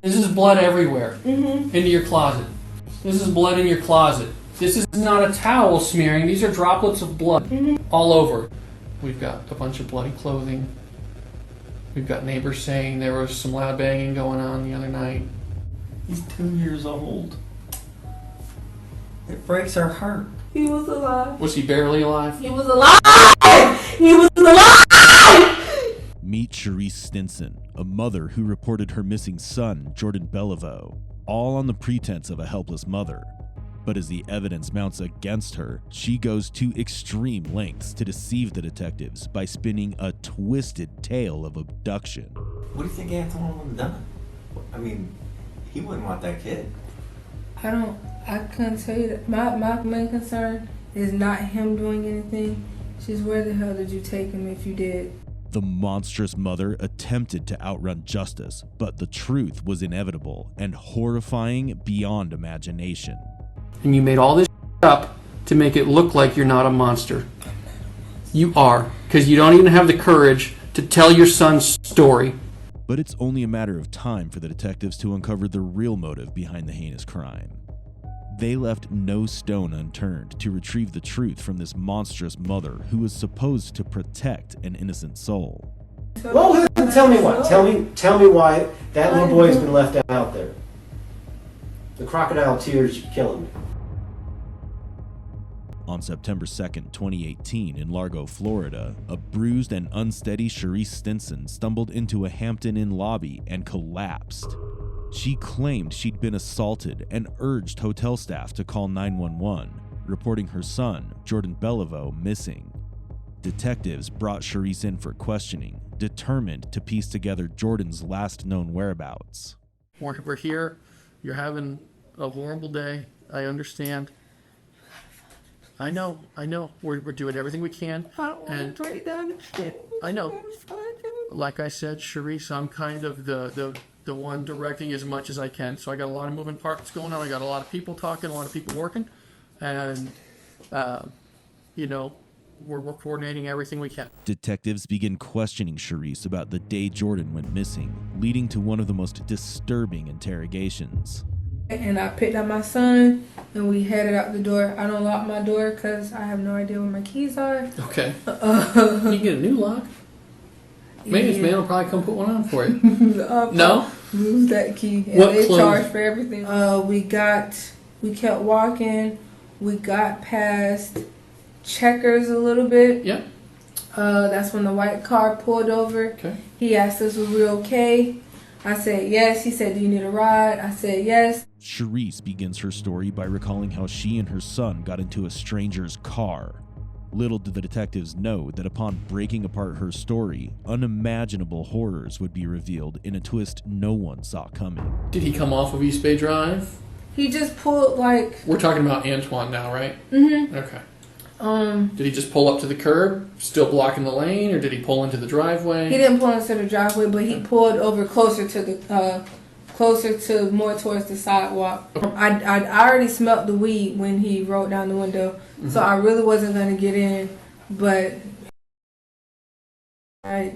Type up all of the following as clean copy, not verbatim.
This is blood everywhere. Into your closet. This is blood in your closet. This is not a towel smearing. These are droplets of blood all over. We've got a bunch of bloody clothing. We've got neighbors saying there was some loud banging going on the other night. He's 2 years old. It breaks our heart. He was alive. Was he barely alive? He was alive! He was alive! Meet Charisse Stinson, a mother who reported her missing son, Jordan Belliveau, all on the pretense of a helpless mother. But as the evidence mounts against her, she goes to extreme lengths to deceive the detectives by spinning a twisted tale of abduction. What do you think Antoine would have done? I mean, he wouldn't want that kid. I couldn't tell you that. My main concern is not him doing anything. Just where the hell did you take him if you did? The monstrous mother attempted to outrun justice, but the truth was inevitable and horrifying beyond imagination. And you made all this up to make it look like you're not a monster. You are, because you don't even have the courage to tell your son's story. But it's only a matter of time for the detectives to uncover the real motive behind the heinous crime. They left no stone unturned to retrieve the truth from this monstrous mother who was supposed to protect an innocent soul. Well, tell me what? Tell me why that little boy has been left out there. The crocodile tears are killing me. On September 2nd, 2018, in Largo, Florida, a bruised and unsteady Charisse Stinson stumbled into a Hampton Inn lobby and collapsed. She claimed she'd been assaulted and urged hotel staff to call 911, reporting her son, Jordan Belliveau, missing. Detectives brought Charisse in for questioning, determined to piece together Jordan's last known whereabouts. We're here. You're having a horrible day. I understand. I know. We're doing everything we can. I don't want to break down the shit. I know. Like I said, Charisse, I'm kind of the one directing as much as I can. So I got a lot of moving parts going on. I got a lot of people talking, a lot of people working. And, we're coordinating everything we can. Detectives begin questioning Charisse about the day Jordan went missing, leading to one of the most disturbing interrogations. And I picked up my son, and we headed out the door. I don't lock my door because I have no idea where my keys are. Okay. You get a new lock? Maintenance man will probably come put one on for you. No? Lose that key. And What they clothes? charge for everything. We kept walking. We got past Checkers a little bit. Yep. That's when the white car pulled over. Okay. He asked us if we were okay. I said yes. He said, do you need a ride? I said yes. Charisse begins her story by recalling how she and her son got into a stranger's car. Little did the detectives know that upon breaking apart her story, unimaginable horrors would be revealed in a twist no one saw coming. Did he come off of East Bay Drive? He just pulled like... We're talking about Antoine now, right? Mm-hmm. Okay. Did he just pull up to the curb, still blocking the lane, or did he pull into the driveway? He didn't pull into the driveway, but he pulled over closer to more towards the sidewalk. I already smelled the weed when he rolled down the window, so I really wasn't going to get in, but I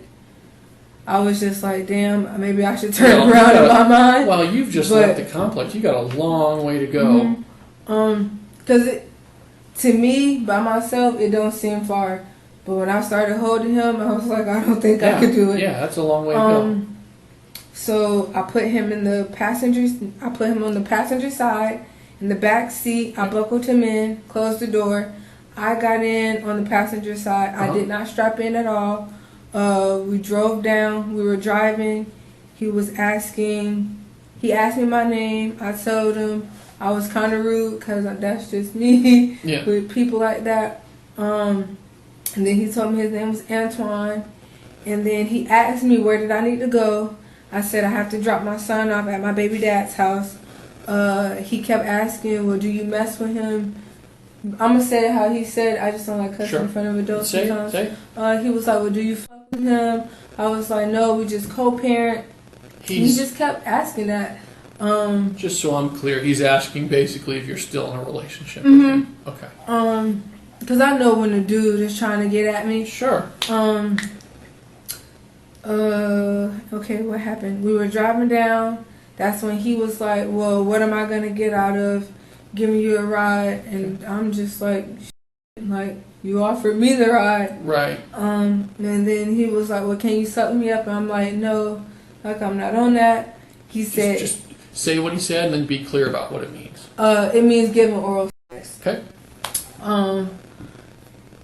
was just like, damn, maybe I should turn around in my mind. Well, you've just left the complex. You got a long way to go. Because to me, by myself, it don't seem far. But when I started holding him, I was like, I don't think I could do it. Yeah, that's a long way to go. So I put him on the passenger side, in the back seat. I buckled him in, closed the door. I got in on the passenger side. I did not strap in at all. We drove down. We were driving. He asked me my name. I told him. I was kind of rude because that's just me with people like that. And then he told me his name was Antoine. And then he asked me where did I need to go. I said I have to drop my son off at my baby dad's house. He kept asking, well, do you mess with him? I'm going to say it how he said. I just don't like cussing in front of adults sometimes. He was like, well, do you fuck with him? I was like, no, we just co-parent. He just kept asking that. Just so I'm clear, he's asking basically if you're still in a relationship with him. Okay. Because I know when a dude is trying to get at me. Sure. Okay, what happened? We were driving down that's when he was like, well, what am I going to get out of giving you a ride? And I'm just like, you offered me the ride. Right. And then he was like, well, can you suck me up? And I'm like, no, like, I'm not on that. He said... Just say what he said and then be clear about what it means. It means giving oral sex. Okay.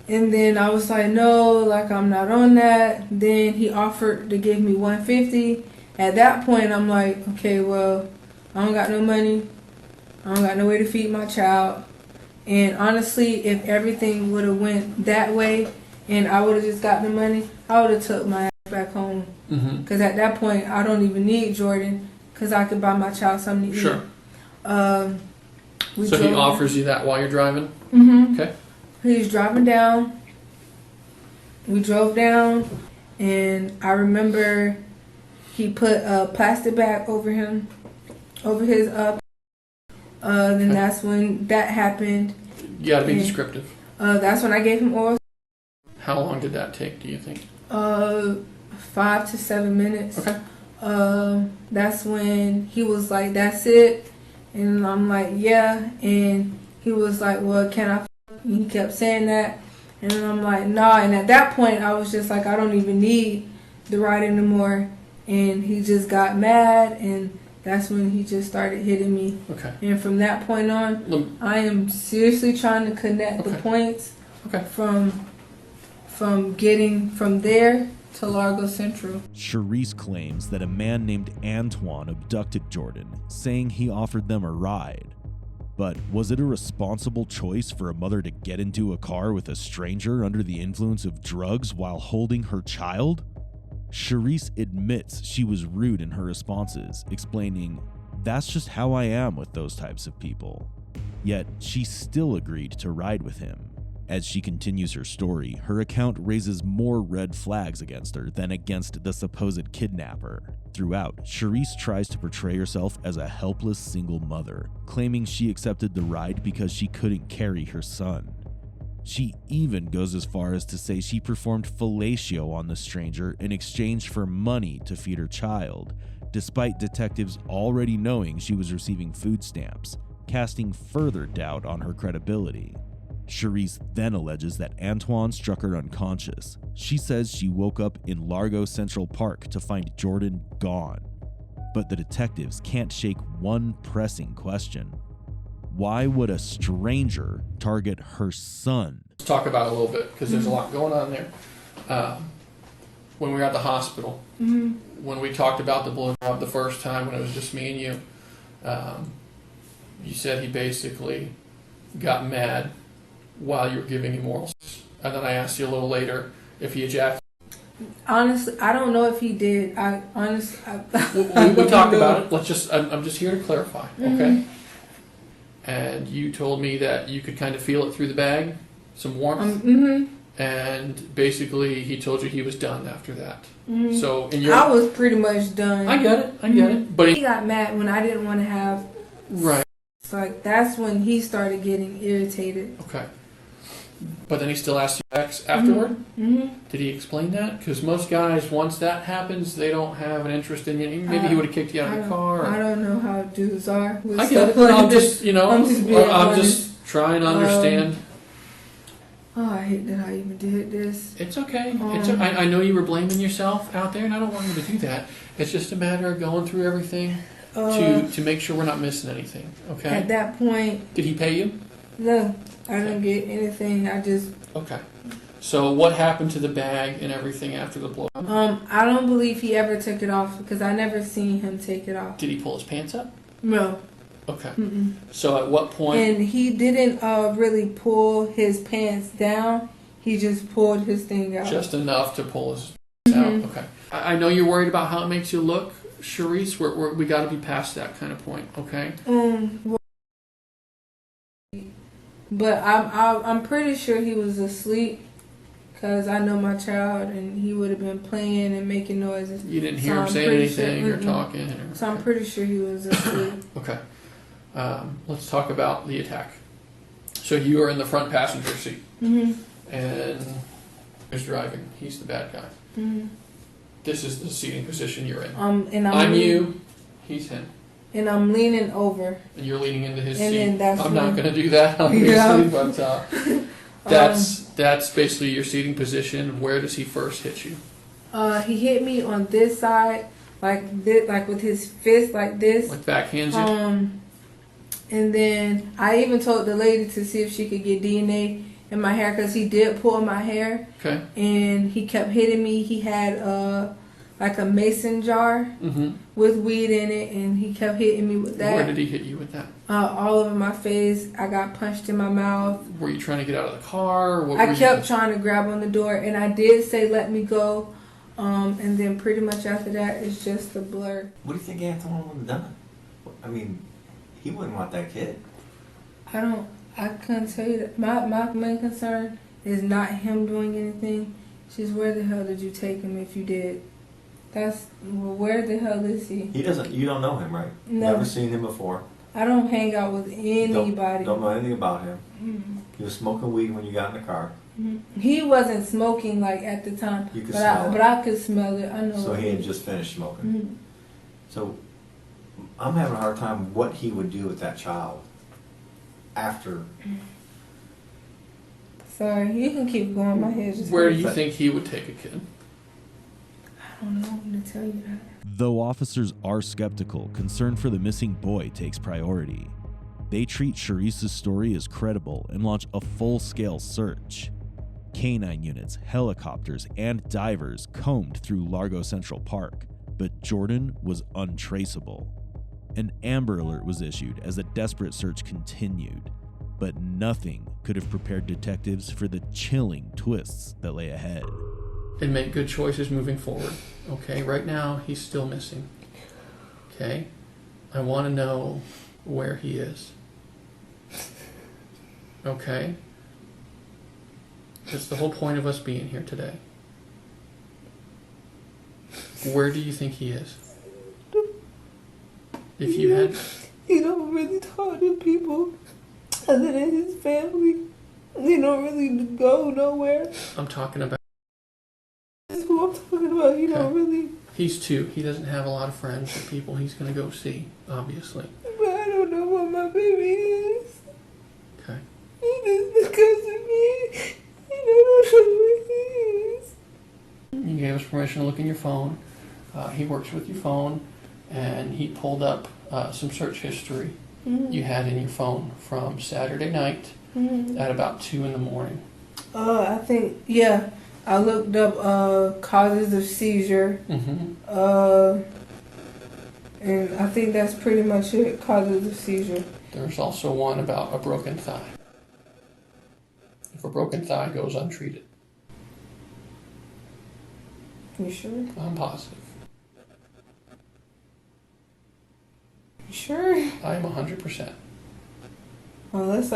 And then I was like, no, like, I'm not on that. Then he offered to give me $150. At that point, I'm like, okay, well, I don't got no money. I don't got no way to feed my child. And honestly, if everything would have went that way and I would have just got the money, I would have took my ass back home. Because at that point, I don't even need Jordan because I could buy my child something to eat. Sure. So he offers you that while you're driving? Okay. He was driving down. We drove down, and I remember he put a plastic bag over his then that's when that happened. You gotta be descriptive. That's when I gave him oral. How long did that take, do you think? 5 to 7 minutes. Okay. That's when he was like, that's it. And I'm like, yeah. And he was like, well, can I? And he kept saying that. And I'm like, nah. And at that point, I was just like, I don't even need the ride anymore. And he just got mad. And that's when he just started hitting me. Okay. And from that point on, I am seriously trying to connect the points from getting from there to Largo Central. Charisse claims that a man named Antoine abducted Jordan, saying he offered them a ride. But was it a responsible choice for a mother to get into a car with a stranger under the influence of drugs while holding her child? Charisse admits she was rude in her responses, explaining, "That's just how I am with those types of people." Yet she still agreed to ride with him. As she continues her story, her account raises more red flags against her than against the supposed kidnapper. Throughout, Charisse tries to portray herself as a helpless single mother, claiming she accepted the ride because she couldn't carry her son. She even goes as far as to say she performed fellatio on the stranger in exchange for money to feed her child, despite detectives already knowing she was receiving food stamps, casting further doubt on her credibility. Charisse then alleges that Antoine struck her unconscious. She says she woke up in Largo Central Park to find Jordan gone. But the detectives can't shake one pressing question. Why would a stranger target her son? Let's talk about it a little bit, because there's a lot going on there. When we were at the hospital, when we talked about the blowjob the first time, when it was just me and you, you said he basically got mad while you were giving him oral sex. And then I asked you a little later if he ejaculated. Honestly, I don't know if he did. We talked about it. I'm just here to clarify, okay? And you told me that you could kind of feel it through the bag, some warmth. And basically, he told you he was done after that. So I was pretty much done. I get it. But he got mad when I didn't want to have. Right. So like that's when he started getting irritated. Okay. But then he still asked you afterward? Did he explain that? Because most guys, once that happens, they don't have an interest in you. Maybe he would have kicked you out of the car. I don't know how dudes are. I get it. I'm just trying to understand. I hate that I even did this. It's okay. I know you were blaming yourself out there, and I don't want you to do that. It's just a matter of going through everything to make sure we're not missing anything. Okay. At that point. Did he pay you? No, I didn't get anything. I just. Okay. So what happened to the bag and everything after the blow? I don't believe he ever took it off because I never seen him take it off. Did he pull his pants up? No. Okay. So at what point? And he didn't really pull his pants down. He just pulled his thing out. Just enough to pull his out. Okay. I know you're worried about how it makes you look, Charisse. We got to be past that kind of point. Okay. But I'm pretty sure he was asleep because I know my child and he would have been playing and making noises. You didn't hear him saying anything or talking? So I'm pretty sure he was asleep. Okay. Let's talk about the attack. So you are in the front passenger seat. And he's driving. He's the bad guy. This is the seating position you're in. And I'm you. He's him. and I'm leaning over. And you're leaning into his And seat. then that's I'm when- not going to do that, obviously, Yeah. but that's basically your seating position. Where does he first hit you? He hit me on this side, like this, like with his fist, like this. Like backhands you? And then I even told the lady to see if she could get DNA in my hair because he did pull my hair. Okay. And he kept hitting me. He had like a mason jar with weed in it, and he kept hitting me with that. Where did he hit you with that? All over my face. I got punched in my mouth. Were you trying to get out of the car? Or what I kept trying to grab on the door, and I did say, "Let me go." And then pretty much after that, it's just a blur. What do you think Antoine would have done? I mean, he wouldn't want that kid. I couldn't tell you that. My main concern is not him doing anything. It's just where the hell did you take him if you did? Where the hell is he? He doesn't. You don't know him, right? No. Never seen him before. I don't hang out with anybody. Don't know anything about him. Mm-hmm. He was smoking weed when you got in the car. Mm-hmm. He wasn't smoking like at the time, You could but smell it. but I could smell it. I know. So he had just finished smoking. Mm-hmm. So I'm having a hard time what he would do with that child after. Sorry, you can keep going. My head just. Where do hurts. you think he would take a kid? I don't know. I'm gonna tell you that. Though officers are skeptical, concern for the missing boy takes priority. They treat Charisse's story as credible and launch a full-scale search. Canine units, helicopters, and divers combed through Largo Central Park, but Jordan was untraceable. An Amber Alert was issued as a desperate search continued, but nothing could have prepared detectives for the chilling twists that lay ahead. And make good choices moving forward. Okay, right now he's still missing. Okay, I want to know where he is. Okay, that's the whole point of us being here today. Where do you think he is? If you had, He don't really talk to people other than his family. He don't really go nowhere. I'm talking about. That's who I'm talking about. He don't Okay. really. He's 2. He doesn't have a lot of friends or people he's going to go see, obviously. But I don't know what my baby is. Okay. It's because of me. He don't know who he is. You gave us permission to look in your phone. He works with your phone, and he pulled up some search history you had in your phone from Saturday night at about 2 in the morning. I think, yeah. I looked up causes of seizure. And I think that's pretty much it, causes of seizure. There's also one about a broken thigh. If a broken thigh goes untreated, You sure? I'm positive. You sure? I'm 100%. Unless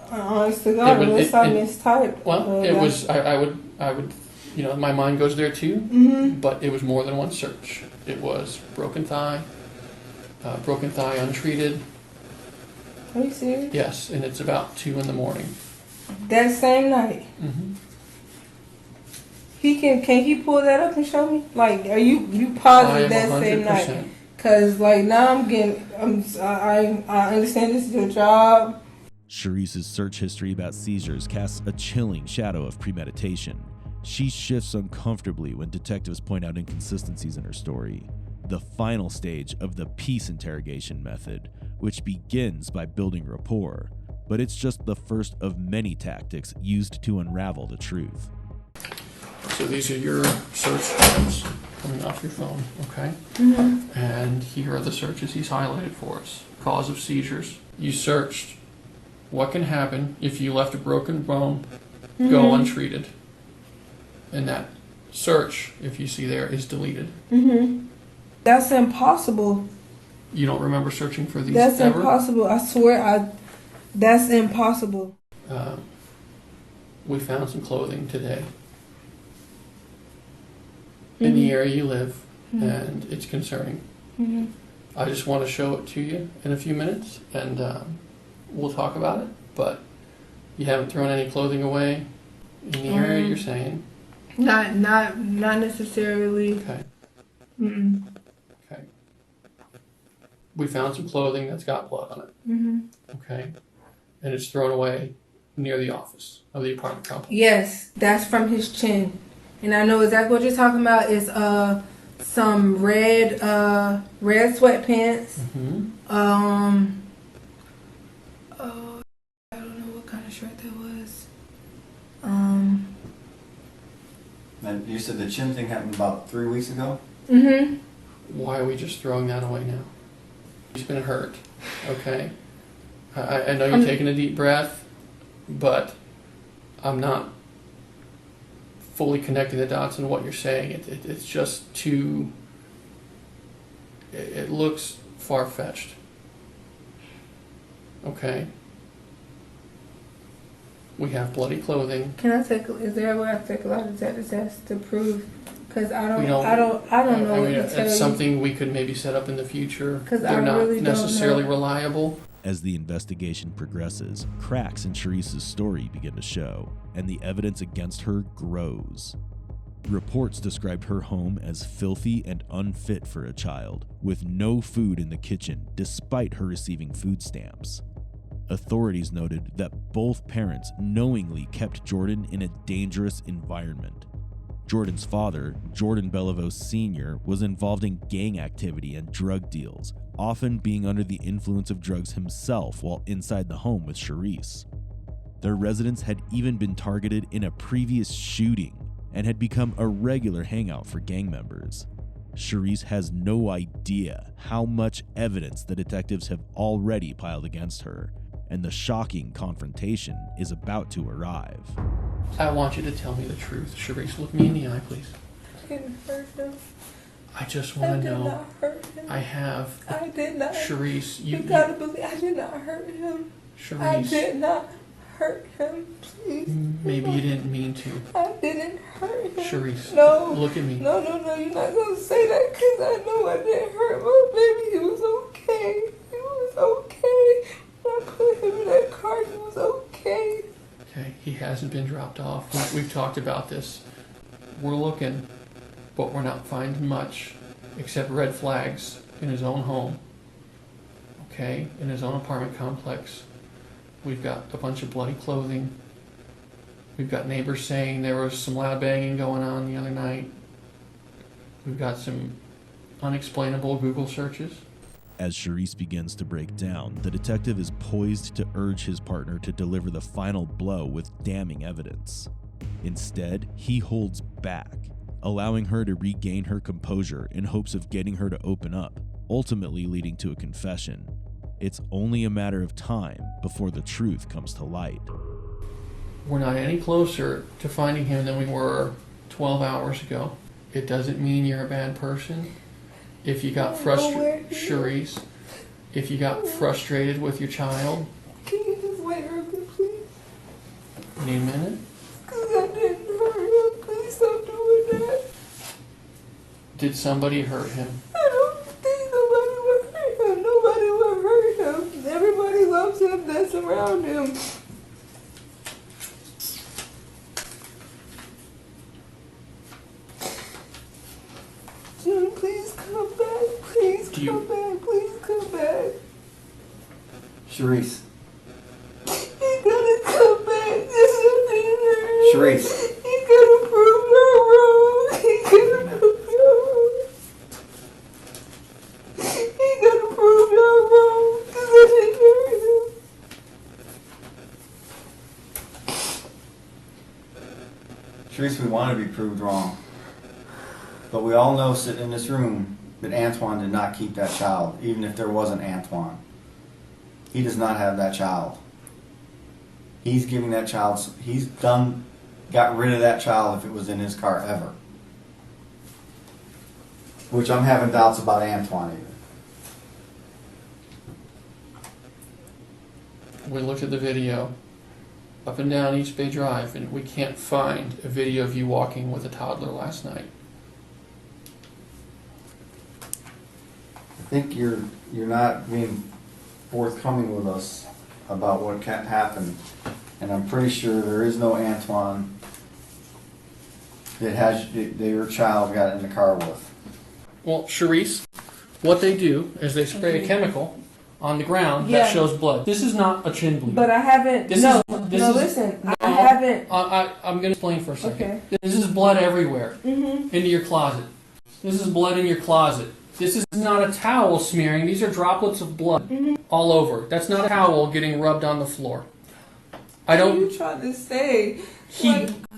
honest to God, unless I mistyped. Well, it was, I would, you know, my mind goes there too, but it was more than one search. It was broken thigh untreated. Are you serious? Yes, and it's about 2 in the morning. That same night. He can he pull that up and show me? Like, are you positive that same night? Cause like now I understand this is your job. Charisse's search history about seizures casts a chilling shadow of premeditation. She shifts uncomfortably when detectives point out inconsistencies in her story. The final stage of the peace interrogation method, which begins by building rapport, but it's just the first of many tactics used to unravel the truth. So these are your search terms coming off your phone, okay? And here are the searches he's highlighted for us. Cause of seizures. You searched what can happen if you left a broken bone go untreated. And that search, if you see there, is deleted. That's impossible. You don't remember searching for these That's ever? impossible. I swear, that's impossible. We found some clothing today in the area you live, and it's concerning. I just want to show it to you in a few minutes, and we'll talk about it. But you haven't thrown any clothing away in the area you're saying. Not necessarily. Okay. Okay. We found some clothing that's got blood on it. Mm-hmm. Okay. And it's thrown away near the office of the apartment complex. Yes, that's from his chin. And I know exactly what you're talking about is some red sweatpants. Mm-hmm. I don't know what kind of shirt that was. And you said the chin thing happened about 3 weeks ago? Mm-hmm. Why are we just throwing that away now? He's been hurt. Okay. I know you're taking a deep breath, but I'm not fully connecting the dots in what you're saying. It's just too... It looks far-fetched. Okay. We have bloody clothing. Can I take? Is there a way I can take a lie detector test to prove? Because I don't We don't- know I what mean, to tell it's you. something we could maybe set up in the future. 'Cause I They're not really don't necessarily know. reliable. As the investigation progresses, cracks in Charisse's story begin to show, and the evidence against her grows. Reports described her home as filthy and unfit for a child, with no food in the kitchen despite her receiving food stamps. Authorities noted that both parents knowingly kept Jordan in a dangerous environment. Jordan's father, Jordan Belliveau Sr., was involved in gang activity and drug deals, often being under the influence of drugs himself while inside the home with Charisse. Their residence had even been targeted in a previous shooting and had become a regular hangout for gang members. Charisse has no idea how much evidence the detectives have already piled against her, and the shocking confrontation is about to arrive. I want you to tell me the truth. Charisse, look me in the eye, please. I didn't hurt him. I just I want did to know. not hurt him. I have. I did not. Charisse, You gotta believe I did not hurt him. I Charisse, did not hurt him. Please. maybe you didn't mean to. I didn't hurt him. Charisse, No. look at me. No, you're not gonna say that because I know I didn't hurt my baby. He was okay. He was okay. I put him in that car. He was okay. Okay, he hasn't been dropped off. We've talked about this. We're looking, but we're not finding much except red flags in his own home. Okay, in his own apartment complex. We've got a bunch of bloody clothing. We've got neighbors saying there was some loud banging going on the other night. We've got some unexplainable Google searches. As Charisse begins to break down, the detective is poised to urge his partner to deliver the final blow with damning evidence. Instead, he holds back, allowing her to regain her composure in hopes of getting her to open up, ultimately leading to a confession. It's only a matter of time before the truth comes to light. We're not any closer to finding him than we were 12 hours ago. It doesn't mean you're a bad person. If you got frustrated, Charisse, if you got frustrated with your child, Can you just wait her up, please? you need a minute? Because I didn't hurt him. Please stop doing that. Did somebody hurt him? I don't think nobody would hurt him. Nobody would hurt him. Everybody loves him that's around him. Jim, please come back. Please come back. Please come back. Charisse. He gotta come back. This is Charisse. He gotta prove no wrong. He gotta prove no wrong. He gotta prove no wrong. 'Cause I didn't hurt him. Charisse, we want to be proved wrong. But we all know sitting in this room that Antoine did not keep that child, even if there wasn't Antoine. He does not have that child. He's giving that child, got rid of that child if it was in his car ever. Which I'm having doubts about Antoine even. We looked at the video up and down East Bay Drive, and we can't find a video of you walking with a toddler last night. I think you're not being forthcoming with us about what happened, and I'm pretty sure there is no Antoine that your child got in the car with. Well, Charisse, What they do is they spray a chemical on the ground that shows blood. This is not a chin bleed. But I haven't. Listen. I haven't. I'm going to explain for a second. Okay. This is blood everywhere into your closet. This is blood in your closet. This is not a towel smearing. These are droplets of blood all over. That's not a towel getting rubbed on the floor. I don't. What are you trying to say?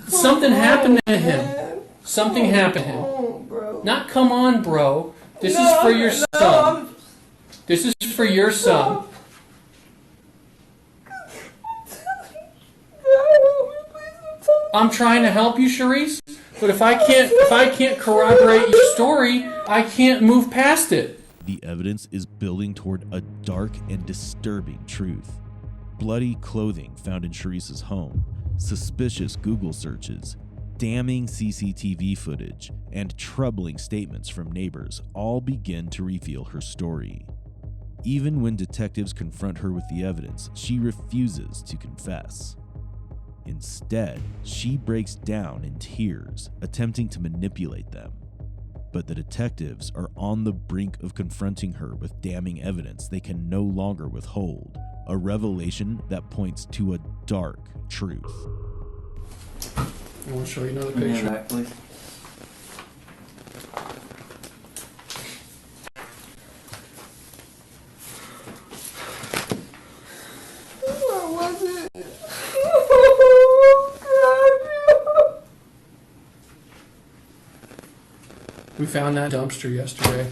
Something happened to him. Something happened to him. Oh, bro. Not come on, bro. This is for your son. This is for your son. I'm trying to help you, Charisse, but if I can't corroborate your story, I can't move past it. The evidence is building toward a dark and disturbing truth. Bloody clothing found in Charisse's home, suspicious Google searches, damning CCTV footage, and troubling statements from neighbors all begin to reveal her story. Even when detectives confront her with the evidence, she refuses to confess. Instead, she breaks down in tears, attempting to manipulate them. But the detectives are on the brink of confronting her with damning evidence they can no longer withhold, a revelation that points to a dark truth. I want to show you another picture. Back, please. What was it? We found that dumpster yesterday.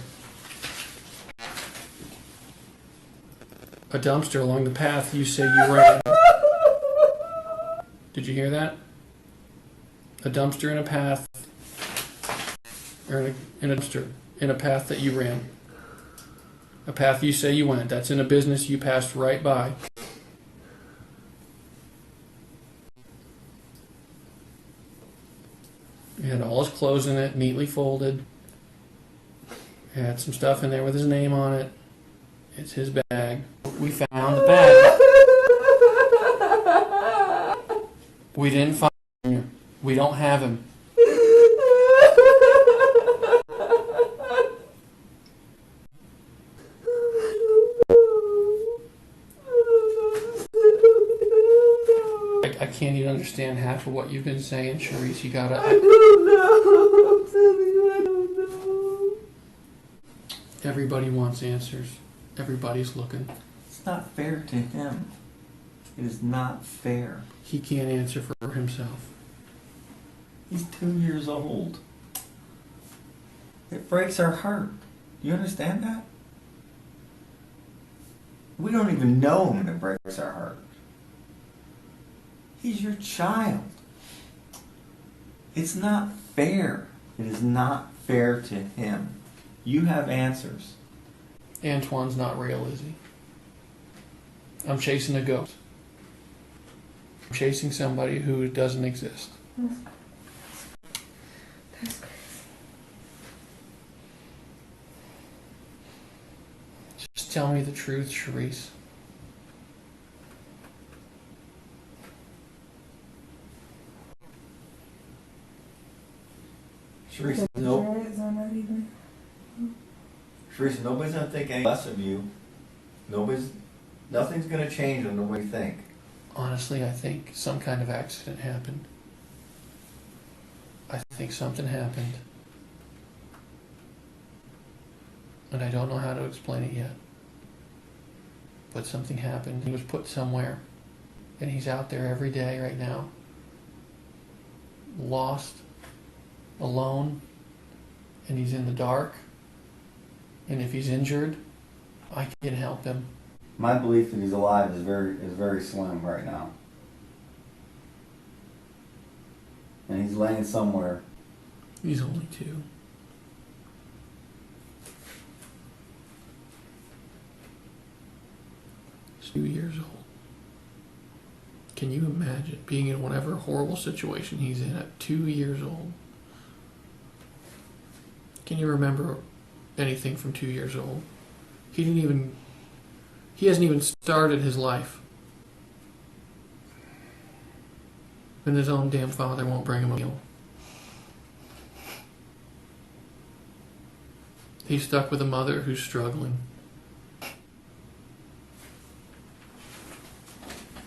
A dumpster along the path you say you ran. Did you hear that? A dumpster in a path, or in a dumpster in a path that you ran. A path you say you went. That's in a business you passed right by. He had all his clothes in it, neatly folded. He had some stuff in there with his name on it. It's his bag. We found the bag. We didn't find him. We don't have him. I can't even understand half of what you've been saying, Charisse. You gotta. I don't know. I don't know. Everybody wants answers. Everybody's looking. It's not fair to him. It is not fair. He can't answer for himself. He's 2 years old. It breaks our heart. You understand that? We don't even know him, and it breaks our heart. He's your child. It's not fair. It is not fair to him. You have answers. Antoine's not real, is he? I'm chasing a ghost. I'm chasing somebody who doesn't exist. That's crazy. Just tell me the truth, Charisse. Charisse, Charisse, nobody's gonna think any less of you. Nothing's gonna change on the way you think. Honestly, I think some kind of accident happened. I think something happened. And I don't know how to explain it yet. But something happened. He was put somewhere. And he's out there every day right now. Lost. Alone. And he's in the dark. And if he's injured, I can help him. My belief that he's alive is very slim right now. And he's laying somewhere. He's only 2. He's 2 years old. Can you imagine being in whatever horrible situation he's in at 2 years old? Can you remember anything from 2 years old? He hasn't even started his life. And his own damn father won't bring him a meal. He's stuck with a mother who's struggling.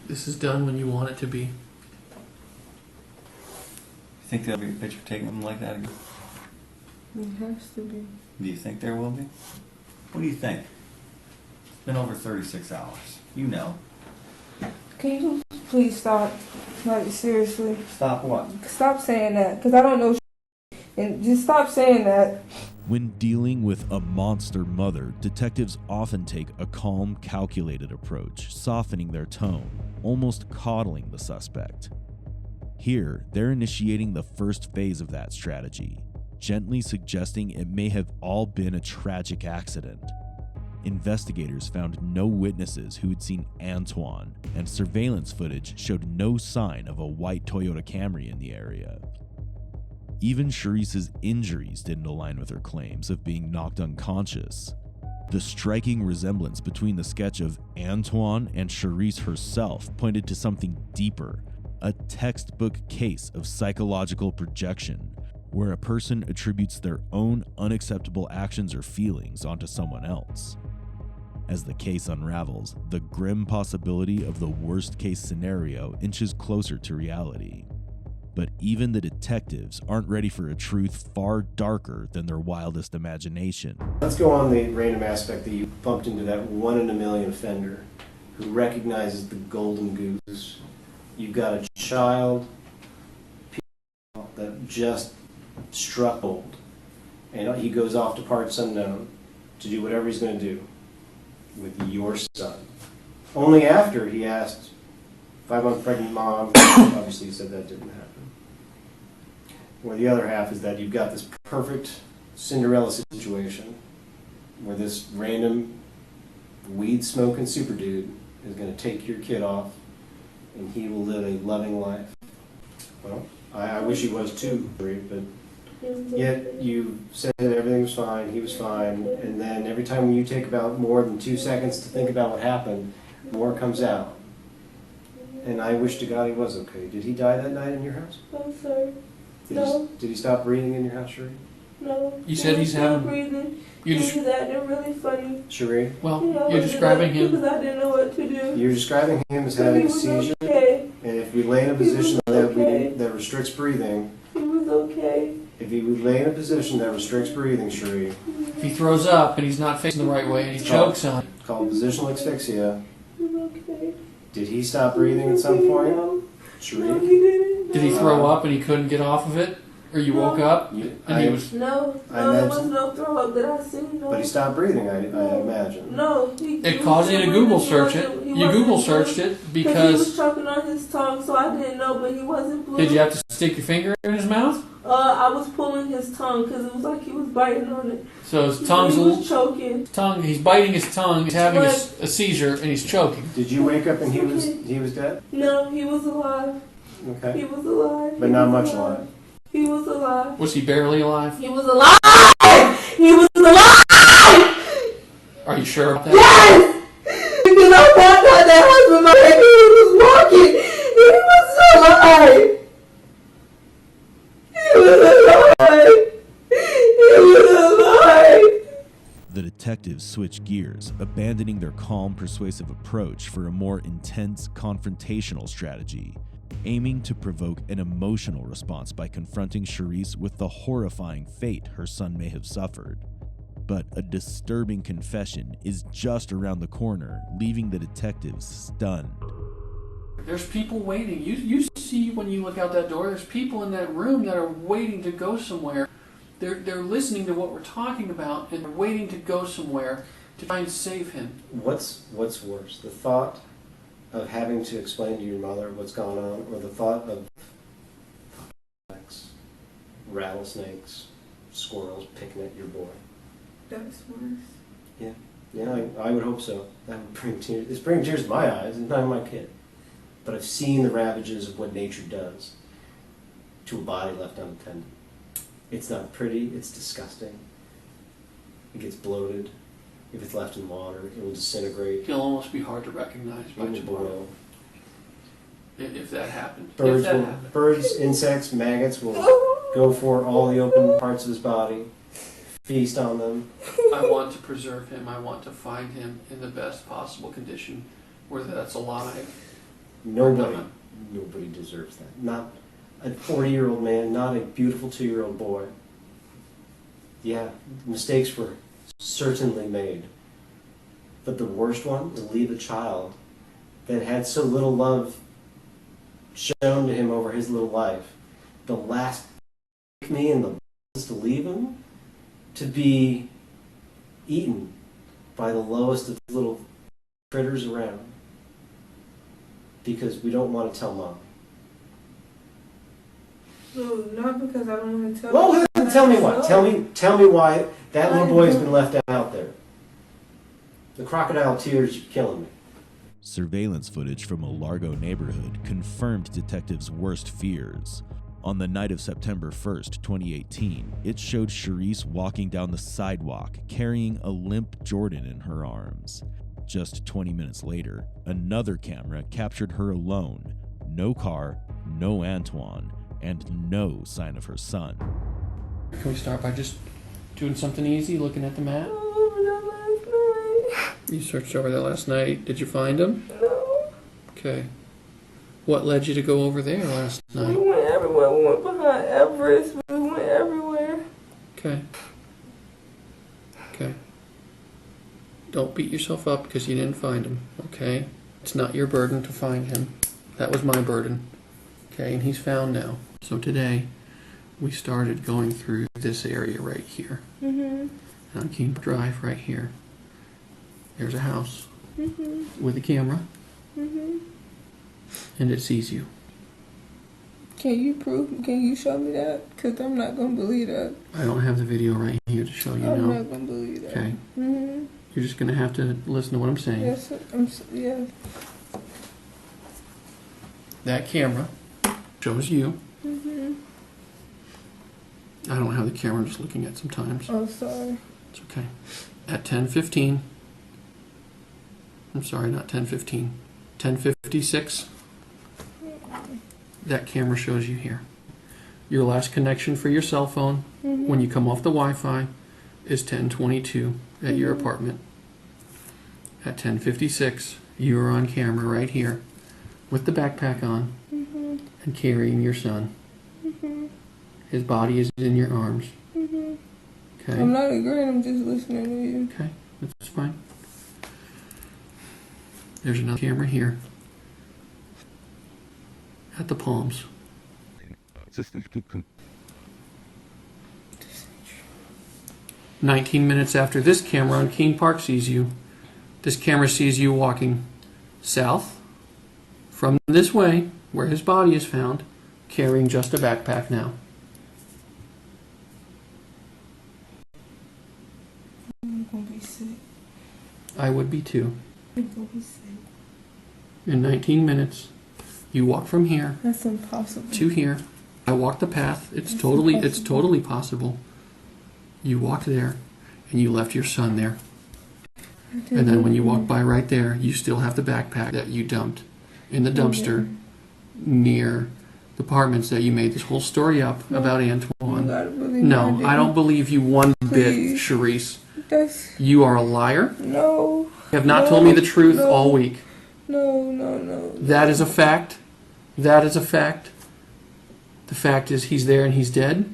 This is done when you want it to be. You think there'll be a picture taken of him like that again? It has to be. Do you think there will be? What do you think? It's been over 36 hours. You know. Can you please stop? Like, seriously. Stop what? Stop saying that, because I don't know. And just stop saying that. When dealing with a monster mother, detectives often take a calm, calculated approach, softening their tone, almost coddling the suspect. Here, they're initiating the first phase of that strategy, gently suggesting it may have all been a tragic accident. Investigators found no witnesses who had seen Antoine, and surveillance footage showed no sign of a white Toyota Camry in the area. Even Charisse's injuries didn't align with her claims of being knocked unconscious. The striking resemblance between the sketch of Antoine and Charisse herself pointed to something deeper, a textbook case of psychological projection, where a person attributes their own unacceptable actions or feelings onto someone else. As the case unravels, the grim possibility of the worst-case scenario inches closer to reality. But even the detectives aren't ready for a truth far darker than their wildest imagination. Let's go on the random aspect that you bumped into that 1 in a million offender who recognizes the golden goose. You've got a child that just struck gold, and he goes off to parts unknown to do whatever he's going to do with your son. Only after he asked 5-month pregnant mom, obviously he said that didn't happen. Or the other half is that you've got this perfect Cinderella situation where this random weed-smoking super dude is going to take your kid off and he will live a loving life. Well, I wish he was too, but yet you said that everything was fine, he was fine, and then every time you take about more than 2 seconds to think about what happened, more comes out. And I wish to God he was okay. Did he die that night in your house? I'm sorry. Did he stop breathing in your house, Cherie? No. You said he's having... breathing. You He's acting really funny. Cherie? Well, You know, you're describing because him... I didn't know what to do. You're describing him as But having he a was seizure, okay. and if we lay in a position okay. that restricts breathing, He was okay. if he would lay in a position that restricts breathing, Cherie, If he throws up and he's not facing the right way and he chokes on it... called positional asphyxia, He was okay. did he stop breathing at some point? No, Cherie? he didn't. Did he throw up and he couldn't get off of it? Or you woke up and he was... No, I there was imagine- no throw up that I seen. No. But he stopped breathing, I imagine. No. It caused you to Google search it. You Google searched it He was because... choking on his tongue, so I didn't know, but he wasn't blue. Did you have to stick your finger in his mouth? I was pulling his tongue because it was like he was biting on it. So his tongue's He a was little... choking. He's biting his tongue, he's having a seizure, and he's choking. Did you wake up and he was dead? No, he was alive. Okay. He was alive. But not much alive. He was alive. Was he barely alive? He was alive! He was alive! Are you sure about that? Yes! Because I found out that husband, my baby, he was walking. He was alive! He was alive! He was alive! The detectives switch gears, abandoning their calm, persuasive approach for a more intense, confrontational strategy, aiming to provoke an emotional response by confronting Charisse with the horrifying fate her son may have suffered. But a disturbing confession is just around the corner, leaving the detectives stunned. There's people waiting. You see when you look out that door, there's people in that room that are waiting to go somewhere. They're listening to what we're talking about and they're waiting to go somewhere to try and save him. What's worse, the thought of having to explain to your mother what's gone on, or the thought of rattlesnakes, squirrels picking at your boy? That's worse. Yeah, I would hope so. That would bring tears. It's bringing tears to my eyes. It's not my kid. But I've seen the ravages of what nature does to a body left unattended. It's not pretty. It's disgusting. It gets bloated. If it's left in water, it will disintegrate. He'll almost be hard to recognize by It will tomorrow boil. if that happened. Birds, insects, maggots will go for all the open parts of his body, feast on them. I want to preserve him. I want to find him in the best possible condition, whether that's alive. Nobody deserves that. Not a 40-year-old man, not a beautiful 2-year-old boy. Yeah, mistakes were certainly made. But the worst one, to leave a child that had so little love shown to him over his little life, the last me and the to leave him, to be eaten by the lowest of little critters around because we don't want to tell Mom. No, not because I don't want to tell. Well, tell me what. Tell me why that little boy has been left out there. The crocodile tears are killing me. Surveillance footage from a Largo neighborhood confirmed detectives' worst fears. On the night of September 1st, 2018, it showed Charisse walking down the sidewalk carrying a limp Jordan in her arms. Just 20 minutes later, another camera captured her alone. No car, no Antoine, and no sign of her son. Can we start by just doing something easy, looking at the map? You searched over there last night. Did you find him? No. Okay. What led you to go over there last We night? went everywhere. We went behind Everest. We went everywhere. Okay. Okay. Don't beat yourself up because you didn't find him, okay? It's not your burden to find him. That was my burden. Okay, and he's found now. So today, we started going through this area right here. Mm-hmm. On King Drive right here. There's a house Mm-hmm. with a camera, Mm-hmm. and it sees you. Can you show me that? Because I'm not going to believe that. I don't have the video right here to show you I'm now. not going to believe that. Okay. Mm-hmm. You're just going to have to listen to what I'm saying. Yes, yeah. That camera shows you. Mm-hmm. I don't have the camera, I'm just looking at sometimes. Oh, sorry. It's okay. At 10:15, I'm sorry, not 10:15, 10:56, that camera shows you here. Your last connection for your cell phone when you come off the Wi-Fi is 10:22 at your apartment. At 10:56, you are on camera right here with the backpack on and carrying your son. His body is in your arms. Okay. I'm not agreeing, I'm just listening to you. Okay, that's fine. There's another camera here at the Palms. 19 minutes after this camera on Keene Park sees you, this camera sees you walking south from this way, where his body is found, carrying just a backpack now. I'm going to be sick. I would be too. I'm going to be sick. In 19 minutes, you walk from here That's impossible. to here. I walked the path. It's totally possible. You walked there, and you left your son there. And then when you walk by right there, you still have the backpack that you dumped in the dumpster near the apartments that you made this whole story up about Antoine. No, I don't believe you one bit, Charisse. You are a liar. No. You have not told me the truth all week. No. That is a fact. That is a fact. The fact is he's there and he's dead.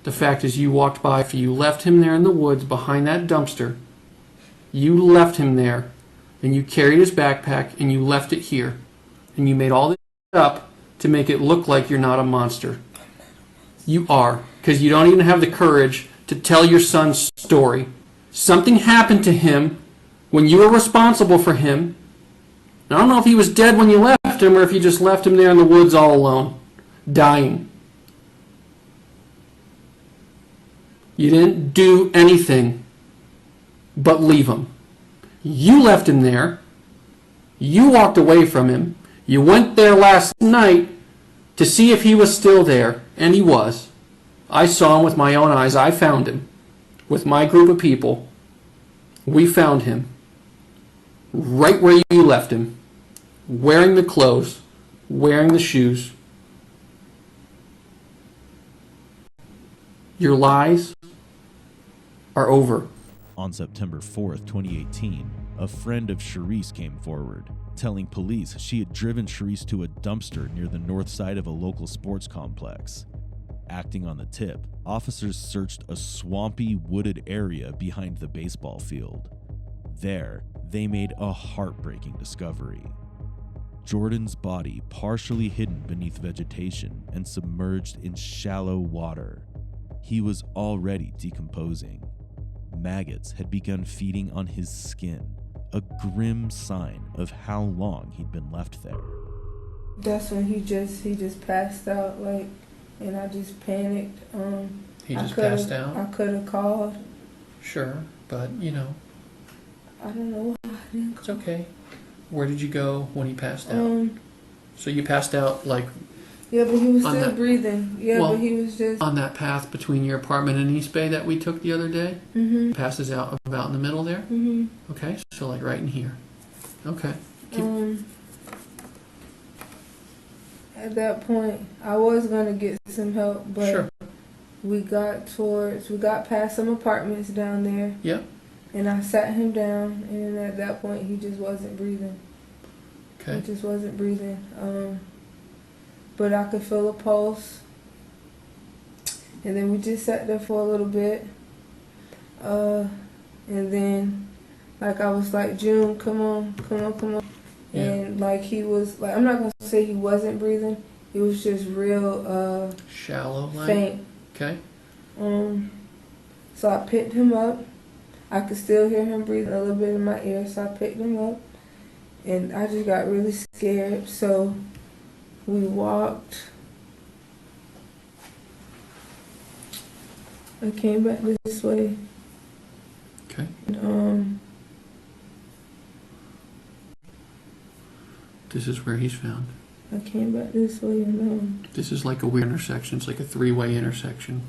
The fact is you walked by, you left him there in the woods behind that dumpster. You left him there, and you carried his backpack, and you left it here. And you made all this up to make it look like you're not a monster. You are, because you don't even have the courage to tell your son's story. Something happened to him when you were responsible for him. I don't know if he was dead when you left him, or if you just left him there in the woods all alone, dying. You didn't do anything but leave him. You left him there. You walked away from him. You went there last night to see if he was still there, and he was. I saw him with my own eyes. I found him with my group of people. We found him right where you left him, wearing the clothes, wearing the shoes. Your lies are over. On September 4th, 2018, a friend of Charisse came forward, telling police she had driven Charisse to a dumpster near the north side of a local sports complex. Acting on the tip, officers searched a swampy, wooded area behind the baseball field. There, they made a heartbreaking discovery. Jordan's body partially hidden beneath vegetation and submerged in shallow water. He was already decomposing. Maggots had begun feeding on his skin, a grim sign of how long he'd been left there. That's when he just passed out, like, and I just panicked. He just passed out? I could have called. Sure, but, you know. I don't know. I didn't It's okay. Where did you go when he passed out? So you passed out, like... Yeah, but he was On still that- breathing. Yeah, Well, but he was just... on that path between your apartment and East Bay that we took the other day? Mm-hmm. Passes out about in the middle there? Mm-hmm. Okay, so like right in here. Okay. At that point, I was gonna get some help, but Sure. we got past some apartments down there, Yep. and I sat him down, and at that point, he just wasn't breathing. Okay. He just wasn't breathing. But I could feel a pulse, and then we just sat there for a little bit, and then, like, I was like, June, come on. Yeah. And like he was like, I'm not gonna say he wasn't breathing. It was just real Shallow, like? faint. Okay. So I picked him up. I could still hear him breathing a little bit in my ear, so I picked him up, and I just got really scared. So we walked. I came back this way. Okay. And, This is where he's found. I came back this way, and This is like a weird intersection. It's like a three-way intersection.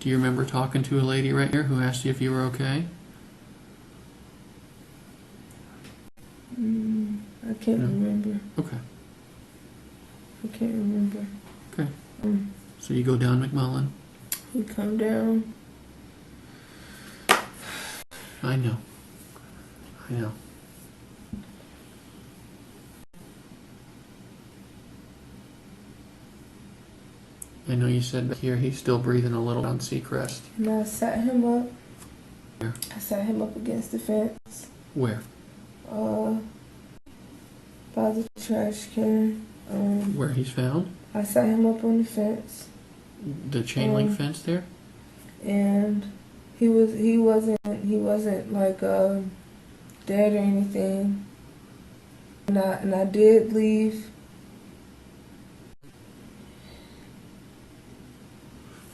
Do you remember talking to a lady right here who asked you if you were okay? I can't No. remember. Okay. I can't remember. Okay. So you go down McMullen. We come down. I know. I know you said back here he's still breathing a little on Seacrest. And I sat him up. Where? I sat him up against the fence. Where? By the trash can. Where he's found? I sat him up on the fence, The chain link fence there? and he wasn't like dead or anything. And I did leave.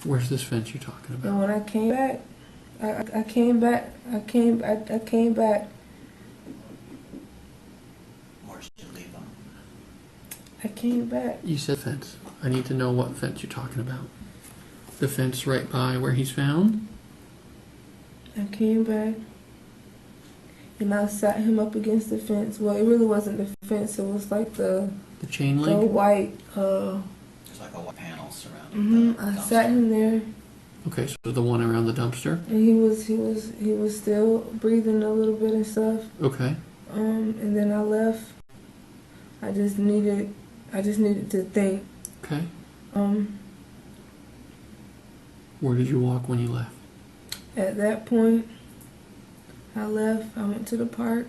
Where's this fence you're talking about? And when I came back, I came back. Where did you leave them? I came back. You said fence. I need to know what fence you're talking about. The fence right by where he's found? I came back. And I sat him up against the fence. Well, it really wasn't the fence. It was like the chain the link? white. There's like a white panel surrounding the I dumpster. sat him there, Okay, so the one around the dumpster? and he was still breathing a little bit and stuff. Okay. And then I left. I just needed to think. Okay. Where did you walk when you left? At that point, I left. I went to the park.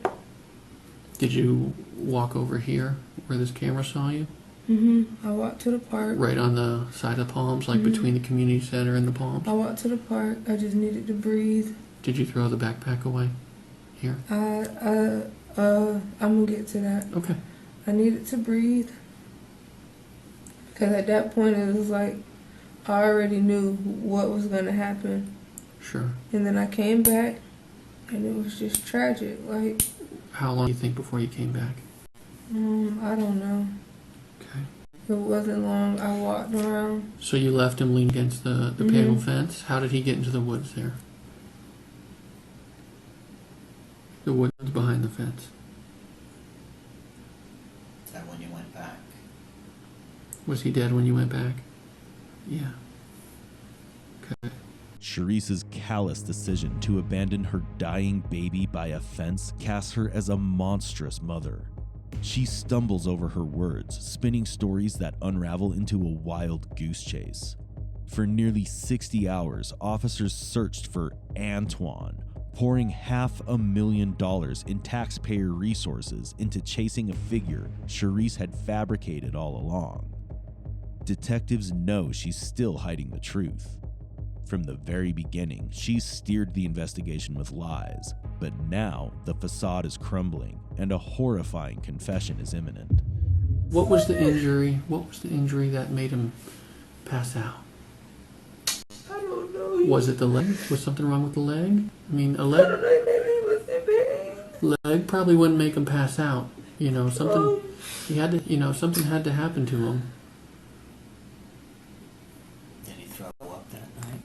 Did you walk over here where this camera saw you? I walked to the park. Right on the side of the palms, like between the community center and the palms? I walked to the park. I just needed to breathe. Did you throw the backpack away? Here? I'm gonna get to that. Okay. I needed to breathe. Because at that point, it was like I already knew what was gonna happen. Sure. And then I came back, and it was just tragic. Like, How long do you think before you came back? I don't know. Okay. It wasn't long. I walked around. So you left him leaning against the panel fence. How did he get into the woods there? The woods behind the fence. Is that when you went back? Was he dead when you went back? Yeah. Okay. Charisse's callous decision to abandon her dying baby by a fence casts her as a monstrous mother. She stumbles over her words, spinning stories that unravel into a wild goose chase. For nearly 60 hours, officers searched for Antoine, pouring $500,000 in taxpayer resources into chasing a figure Charisse had fabricated all along. Detectives know she's still hiding the truth. From the very beginning, she's steered the investigation with lies, but now the facade is crumbling and a horrifying confession is imminent. What was the injury? What was the injury that made him pass out? I don't know. Was it the leg? Was something wrong with the leg? I mean, a I leg don't know. Maybe he was in pain. leg probably wouldn't make him pass out. You know, something he had to. You know, something had to happen to him. Did he throw up that night?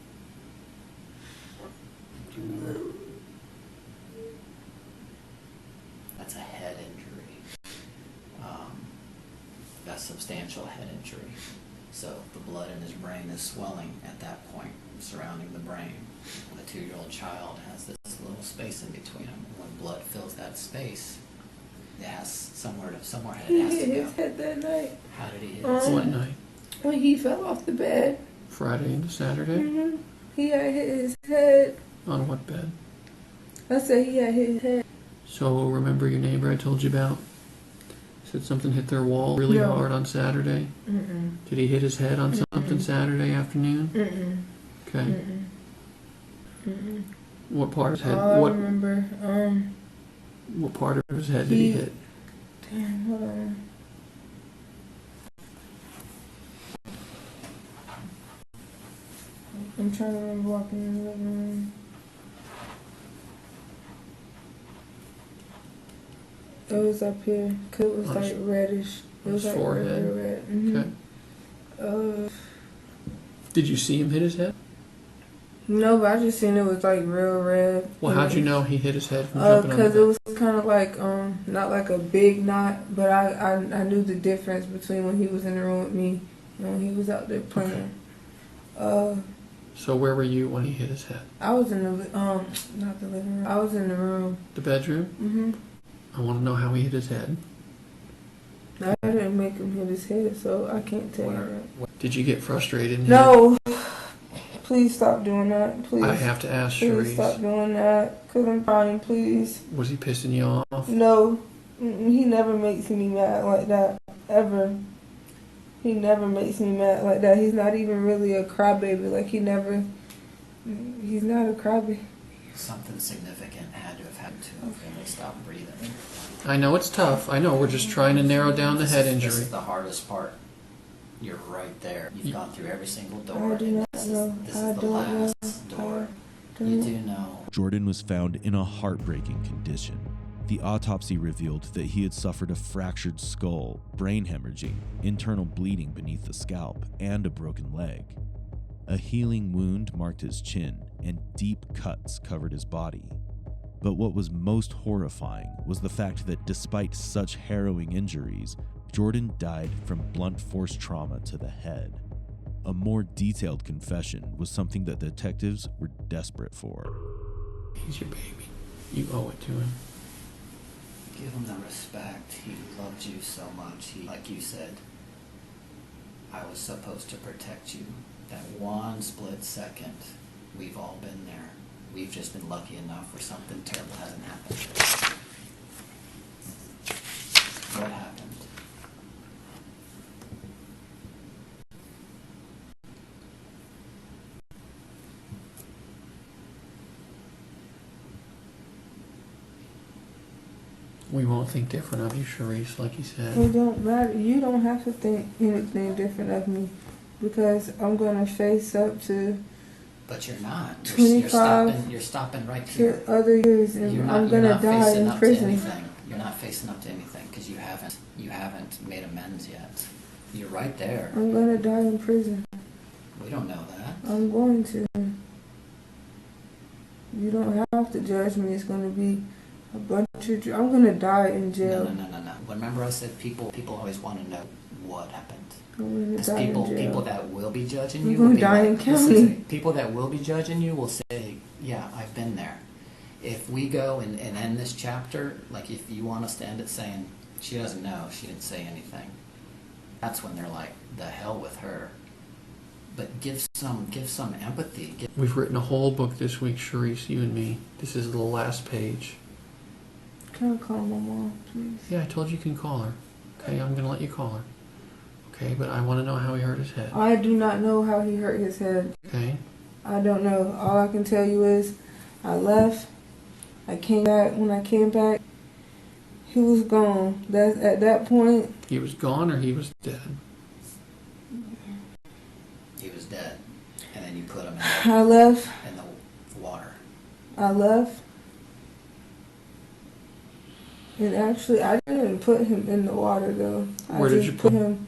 That's a head injury. A substantial head injury. So the blood in his brain is swelling at that point, surrounding the brain. The 2-year-old child has this little space in between them. When blood fills that space, it has somewhere it He has hit to his go. head that night. How did he hit his What head? night? When he fell off the bed. Friday into Saturday. He had hit his head. On what bed? I said he had hit his head. So remember your neighbor I told you about? Said something hit their wall really No. hard on Saturday. Mm-mm. Did he hit his head on something Saturday afternoon? Mm-mm. Okay. Mm-mm. Mm-mm. What part of his head? All I What remember, what part of his head did he hit? damn, hold on. I'm trying to remember walking in the living room. It was up here, 'cause it was On like his- reddish. It was his like forehead? red. Mm-hmm. Okay. Did you see him hit his head? No, but I just seen it was like real red. Well, how'd you know he hit his head from jumping on the Because it bed? was kind of like not like a big knot, but I knew the difference between when he was in the room with me and when he was out there playing. So where were you when he hit his head? I was in the not the living room. I was in the room. The bedroom? Mhm. I want to know how he hit his head. I didn't make him hit his head, so I can't tell you that. Did you get frustrated? And No, please stop doing that. Please. I have to ask Please stop Charisse. doing that. 'Cause I'm crying. Please. Was he pissing you off? No, he never makes me mad like that, ever. He never makes me mad like that. He's not even really a crybaby. Like, he's not a crybaby. Something significant had to have happened to him when they stopped breathing. I know it's tough. I know we're just trying to narrow down the head This injury. is the hardest part. You're right there. You've gone through every single I door. do and not this know. is I the don't know. last door. I You don't- do know. Jordan was found in a heartbreaking condition. The autopsy revealed that he had suffered a fractured skull, brain hemorrhaging, internal bleeding beneath the scalp, and a broken leg. A healing wound marked his chin, and deep cuts covered his body. But what was most horrifying was the fact that despite such harrowing injuries, Jordan died from blunt force trauma to the head. A more detailed confession was something that detectives were desperate for. He's your baby. You owe it to him. Give him the respect. He loved you so much. He, like you said, I was supposed to protect you. That one split second, we've all been there. We've just been lucky enough where something terrible hasn't happened. What happened? We won't think different of you, Charisse, like you said. It don't matter. You don't have to think anything different of me, because I'm gonna face up to But you're not. 25 You're stopping right here. other years, and You're not, I'm you're gonna not die facing in up to prison. anything. You're not facing up to anything because you haven't made amends yet. You're right there. I'm gonna die in prison. We don't know that. I'm going to. You don't have to judge me. It's gonna be a bunch of. I'm gonna die in jail. No. Remember I said people always want to know what happened. I want him to Because die in jail. people that will be judging I'm you gonna will be die in like, listen to county. me. People that will be judging you will say, yeah, I've been there. If we go and end this chapter, like if you want us to end it saying, she doesn't know, she didn't say anything, that's when they're like, the hell with her. But give some empathy. We've written a whole book this week, Charisse, you and me. This is the last page. Can I call my mom, please? Yeah, I told you can call her. Okay, I'm going to let you call her. Okay, but I want to know how he hurt his head. I do not know how he hurt his head. Okay? I don't know. All I can tell you is I left. I came back. When I came back, he was gone. At that point, He was gone or he was dead? He was dead. And then you put him I left. in the water. I left. And actually, I didn't put him in the water, though. Where did you put him?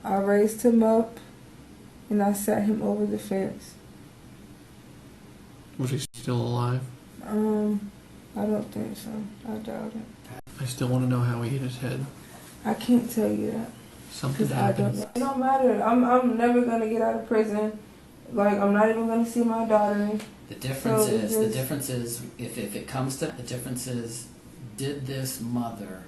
I raised him up, and I sat him over the fence. Was he still alive? I don't think so. I doubt it. I still want to know how he hit his head. I can't tell you that. Something Because I don't happened. know. It don't matter. I'm never going to get out of prison. Like, I'm not even going to see my daughter. The difference So it's is, the just- difference is, if it comes to, the difference is, did this mother,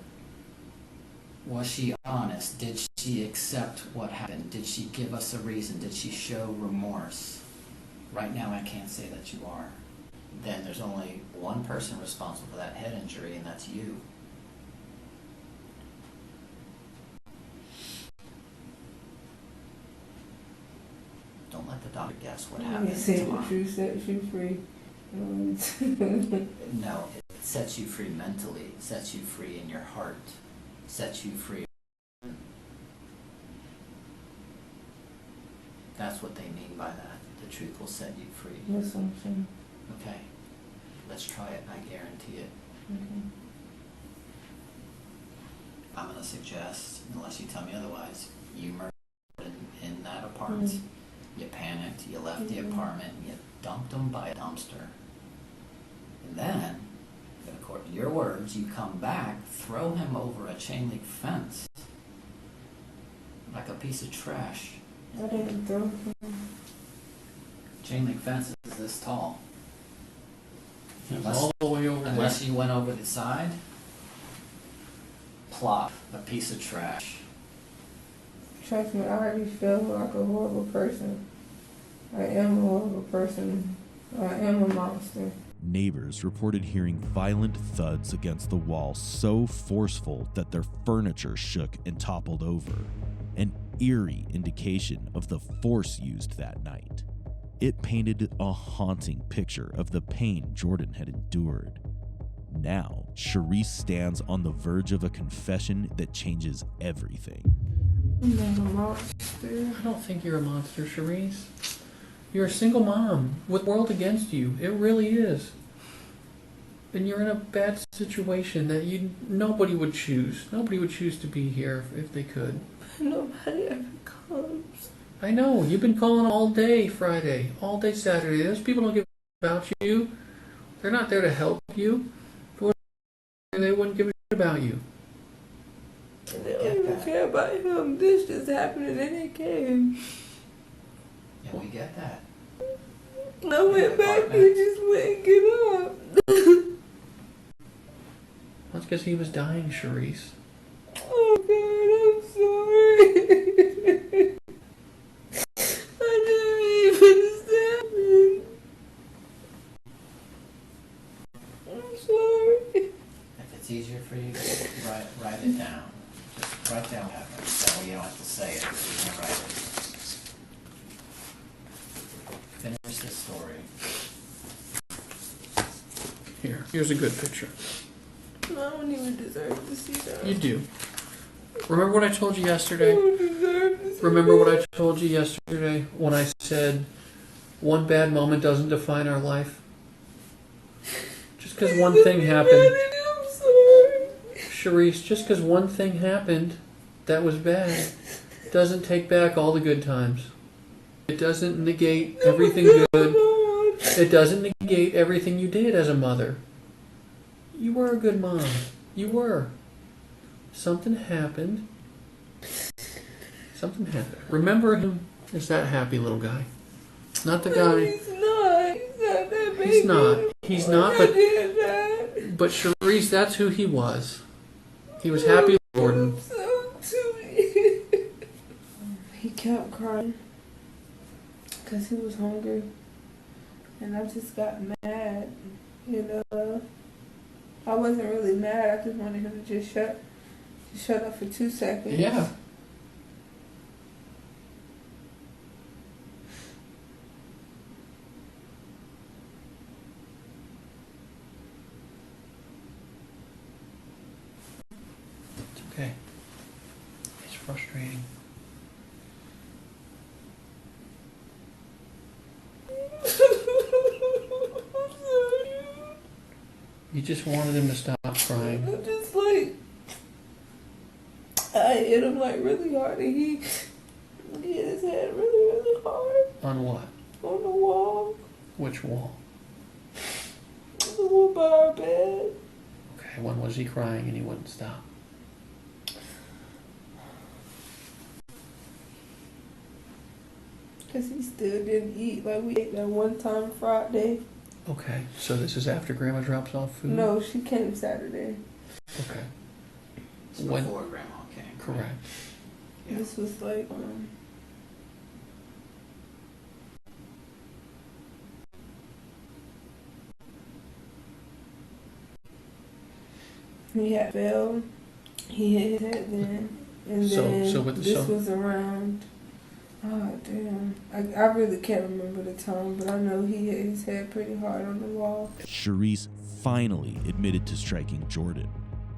was she honest? Did she accept what happened? Did she give us a reason? Did she show remorse? Right now I can't say that you are. Then there's only one person responsible for that head injury, and that's you. Don't let the doctor guess what happened Say the tomorrow. truth sets you free. No, it sets you free mentally, it sets you free in your heart, sets you free. That's what they mean by that. The truth will set you free. That's what I'm saying. Okay, let's try it, I guarantee it. Okay. I'm gonna suggest, unless you tell me otherwise, you murdered in that apartment. You panicked, you left the apartment, you dumped him by a dumpster. And then, according to your words, you come back, throw him over a chain link fence. Like a piece of trash. I didn't throw him. Chain link fence is this tall. He was all the way over there. Unless you went over the side, plop, a piece of trash. Trust me, I already feel like a horrible person. I am a horrible person. I am a monster. Neighbors reported hearing violent thuds against the wall so forceful that their furniture shook and toppled over, an eerie indication of the force used that night. It painted a haunting picture of the pain Jordan had endured. Now, Charisse stands on the verge of a confession that changes everything. I'm not a monster. I don't think you're a monster, Charisse. You're a single mom with the world against you. It really is. And you're in a bad situation that nobody would choose. Nobody would choose to be here if they could. Nobody ever comes. I know. You've been calling all day Friday, all day Saturday. Those people don't give a about you. They're not there to help you. They wouldn't give a shit about you. They don't even care about him. This just happened and then they came. Yeah, we get that. I went back and just wouldn't get up. That's because he was dying, Charisse. Oh God, I'm sorry. I didn't even stab him. I'm sorry. If it's easier for you, write it down. Just write down what happened. That way you don't have to say it. You can write it. Finish the story. Here's a good picture. I don't even deserve to see that. You do. Remember what I told you I yesterday? don't deserve to see Remember what I told you yesterday when I said one bad moment doesn't define our life? Just because one thing happened, I'm sorry. Charisse, just because one thing happened that was bad doesn't take back all the good times. It doesn't negate everything good. It doesn't negate everything you did as a mother. You were a good mom. You were. Something happened. Something happened. Remember him as that happy little guy. Not the guy. He's not. He's not that big. He's not. He's not, I did that. but Charisse, that's who he was. He was happy Jordan. I'm so sweet. He kept crying because he was hungry, and I just got mad. You know, I wasn't really mad. I just wanted him to just shut up for 2 seconds. Yeah. It's okay. It's frustrating. You just wanted him to stop crying. I'm just like, I hit him like really hard, and he hit his head really hard On what? on the wall. Which wall? The one by our bed. Okay, when was he crying and he wouldn't stop? Because he still didn't eat. Like, we ate that one time Friday. Okay, so this is after Grandma drops off food? No, she came Saturday. Okay, It's When- before Grandma came. correct. Yeah. This was like, he had fell. He hit his head then. And So- then so with the- this so- was around, oh damn. I really can't remember the time, but I know he hit his head pretty hard on the wall. Charisse finally admitted to striking Jordan.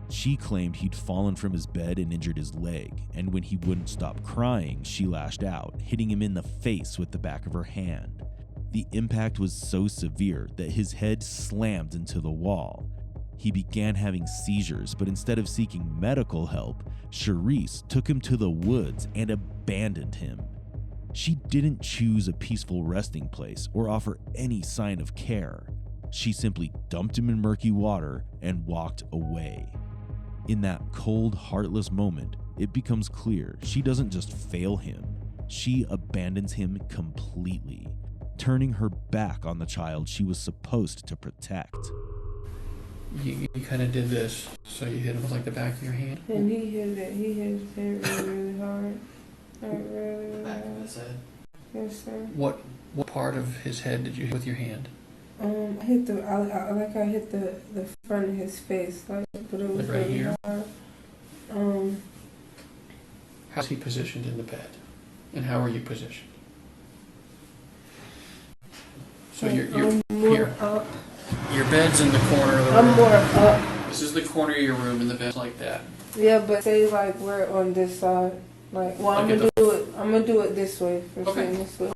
She claimed he'd fallen from his bed and injured his leg, and when he wouldn't stop crying, she lashed out, hitting him in the face with the back of her hand. The impact was so severe that his head slammed into the wall. He began having seizures, but instead of seeking medical help, Charisse took him to the woods and abandoned him. She didn't choose a peaceful resting place or offer any sign of care. She simply dumped him in murky water and walked away. In that cold, heartless moment, it becomes clear she doesn't just fail him, she abandons him completely, turning her back on the child she was supposed to protect. You kind of did this, so you hit him with like the back of your hand. And he hit his head really hard. Like really, The back of hard. his head. Yes, sir. What part of his head did you hit with your hand? I hit I hit the front of his face, like, but it was Like right really here? hard. How's he positioned in the bed? And how are you positioned? So you're I'm more here. up. Your bed's in the corner of the I'm room. more up. This is the corner of your room, and the bed's like that. Yeah, but say like we're on this side. Like, well, Like I'm gonna do it this way. For Okay. saying this way.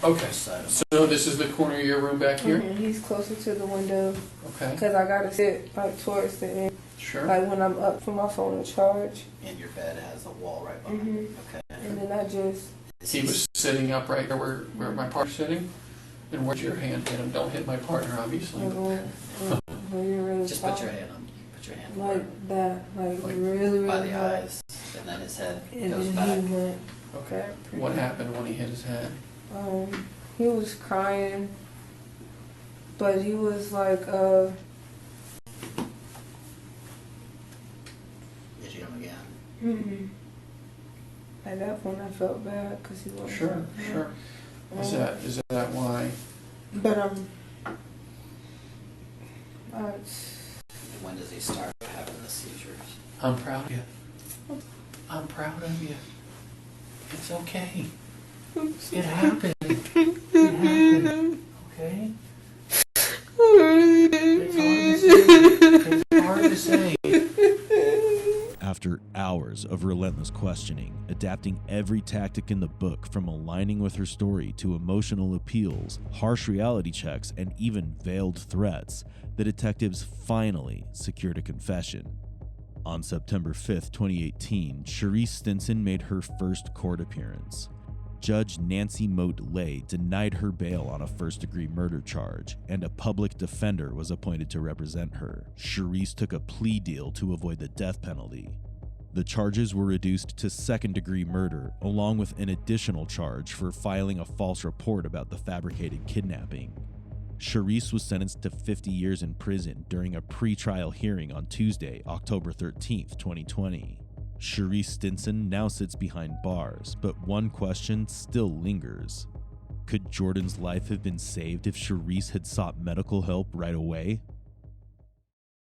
Okay. Side of So this is the corner of your room back here? Mhm, he's closer to the window Okay. because I gotta sit like towards the end, Sure. like when I'm up for my phone to charge. And your bed has a wall right behind Mhm. it. Okay. And then I just He was sitting up right there where my partner's sitting. And where's your hand hit him? Don't hit my partner, obviously. when you're really Just put tired. your hand on. Put your hand Like that, like Like really by the hard. eyes, and then his head And goes then back. he went. Okay. What happened when he hit his head? He was crying, but he was like, Did you hit him again? mm-mm. At that point, I felt bad because he wasn't. Sure, sure. Is that why? But And when does he start having the seizures? I'm proud of you. I'm proud of you. It's okay. It happened. It happened. Okay? It's hard to say. After hours of relentless questioning, adapting every tactic in the book from aligning with her story to emotional appeals, harsh reality checks, and even veiled threats, the detectives finally secured a confession. On September 5th, 2018, Charisse Stinson made her first court appearance. Judge Nancy Moat Lay denied her bail on a first-degree murder charge, and a public defender was appointed to represent her. Charisse took a plea deal to avoid the death penalty. The charges were reduced to second-degree murder, along with an additional charge for filing a false report about the fabricated kidnapping. Charisse was sentenced to 50 years in prison during a pre-trial hearing on Tuesday, October 13, 2020. Charisse Stinson now sits behind bars, but one question still lingers. Could Jordan's life have been saved if Charisse had sought medical help right away?